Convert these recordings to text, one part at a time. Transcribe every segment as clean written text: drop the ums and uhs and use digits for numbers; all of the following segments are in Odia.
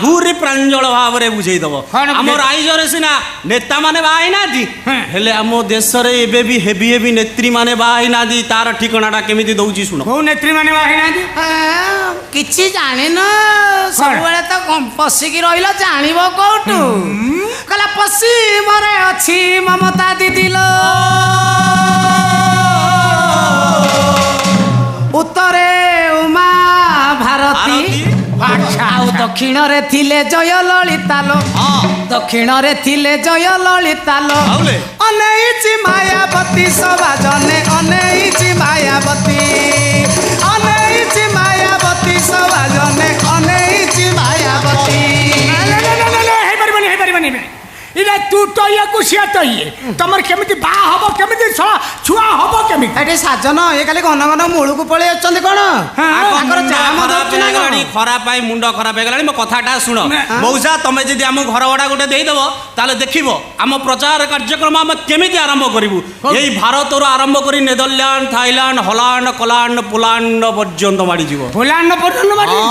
ଆହୁରି ପ୍ରାଞ୍ଜଳ ଭାବରେ ବୁଝେଇଦବ। ଆମ ରାଇଜରେ ସିନା ନେତା ମାନେ ବାହା ହେଇନାହାନ୍ତି, ହେଲେ ଆମ ଦେଶରେ ଏବେ ବି ହେବି ହେବି ନେତ୍ରୀ ମାନେ ବାହା ହେଇନାହାନ୍ତି। ତାର ଠିକଣାଟା କେମିତି ଦଉଛି ଶୁଣ। କୋଉ ନେତ୍ରୀ ମାନେ ବାହା ହେଇନାହାନ୍ତି? କିଛି ଜାଣିନ, ସବୁବେଳେ ତ ପଶିକି ରହିଲ, ଜାଣିବ କୋଉଠୁ? କହିଲା ପଶ୍ଚିମରେ ଅଛି ମମତା ଦିଦିଲୋ, ଉତ୍ତରେ ଉମା ଭାରତୀ, ଆଉ ଦକ୍ଷିଣରେ ଥିଲେ ଜୟ ଲଳିତାଲୋ, ଦକ୍ଷିଣରେ ଥିଲେ ଜୟ ଲଳିତାଲୋ। ଅନେଇଛି ମାୟାବତୀ ସବାଜନେ, ଅନେଇଛି ମାୟାବତୀ, ଅନେଇଛି ମାୟାବତୀ ସବାଜନେ, ଅନେଇଛି ମାୟାବତୀ। ହେଇପାରିବନି, ହେଇପାରିବନି। ଇରେ ତୁ ତ ଇଏକୁ ସିଏ ତ ଇଏ, ତମର କେମିତି ବାହା ହବ, କେମିତି ଛୁଆ ହବ କେମିତି? ଏଠି ସାଜନ ଏ ଖାଲି ଘନ ଘନ ମୂଳକୁ ପଳେଇ ଆସୁଛନ୍ତି କଣ? ଖରାପ ପାଇଁ ମୁଣ୍ଡ ଖରାପ ହେଇଗଲାଣି। ମୋ କଥାଟା ଶୁଣ ମଉସା, ତମେ ଯଦି ଆମ ଘର ଭଡା ଗୋଟେ ଦେଇଦବ ତାହେଲେ ଦେଖିବ ଆମ ପ୍ରଚାର କାର୍ଯ୍ୟକ୍ରମ ଆମେ କେମିତି ଆରମ୍ଭ କରିବୁ। ଏଇ ଭାରତରୁ ଆରମ୍ଭ କରି Netherland, Thailand, Holland, Kaland, Poland ପର୍ଯ୍ୟନ୍ତ ମାଡ଼ିଯିବ। ପୋଲାଣ୍ଡ ପର୍ଯ୍ୟନ୍ତ ମାଡ଼ିଯିବ?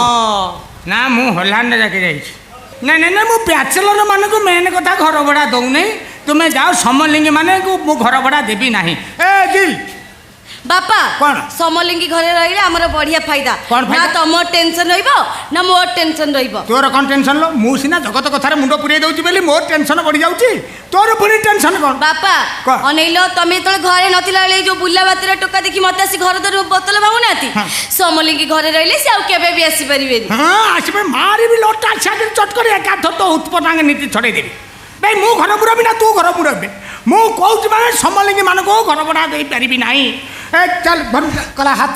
ନା, ମୁଁ ହଲାଣ୍ଡ ଯାକେ ଯାଇଛି। ନାଇଁ ନାଇଁ ନାଇଁ, ମୁଁ ବ୍ୟାଚେଲର ମାନଙ୍କୁ ମେନ୍ କଥା ଘର ଭଡ଼ା ଦଉନି। ତୁମେ ଯାଅ, ସମଲିଙ୍ଗୀ ମାନଙ୍କୁ ମୁଁ ଘର ଭଡ଼ା ଦେବି ନାହିଁ। ବାପା କଣ ସମଲିଙ୍ଗୀ ଘରେ ରହିଲେ ଆମର ବଢିଆ ଫାଇଦା। ନା ତମର ଟେନସନ ରହିବ ନା ମୋର ଟେନସନ ରହିବ। ତୋର କଣ ଟେନସନ लो? ମୁଁ ସିନା ଜଗତ କଥାରେ ମୁଣ୍ଡ ପୁରେଇ ଦଉଛି ବୋଲି ମୋର ଟେନସନ ବଢି ଯାଉଛି, ତୋର ପୁଣି ଟେନସନ କଣ? ବାପା ଅନେଇଲ, ତମେ ଯେତେବେଳେ ଘରେ ନଥିଲା ବେଳେ ଯୋଉ ବୁଲା ବାତିର ଟୋକା ଦେଖି ମତେ ଆସି ଘର ଦ୍ୱାର ବୋତଲ ଭାବୁନାହାନ୍ତି, ସମଲିଙ୍ଗୀ ଘରେ ରହିଲେ ସେ ଆଉ କେବେ ବି ଆସିପାରିବେନି। ହଁ ଆସିବେ, ମାରିବି ଲଟା ଛାଡ଼ି ଚଟକରି ଏକାଥର ତ ଉତ୍ପଟାଙ୍ଗ ନୀତି ଛଡେଇଦେବି। ଭାଇ ମୁଁ ଘର ପୁରବି ନା ତୁ ଘର ପୁରବି? ମୁଁ କହୁଛି ମାନେ ସମଲିଙ୍ଗୀ ମାନଙ୍କୁ ଘର ଭଡ଼ା ଦେଇପାରିବି ନାହିଁ। ଚାଲ କଲା ହାତ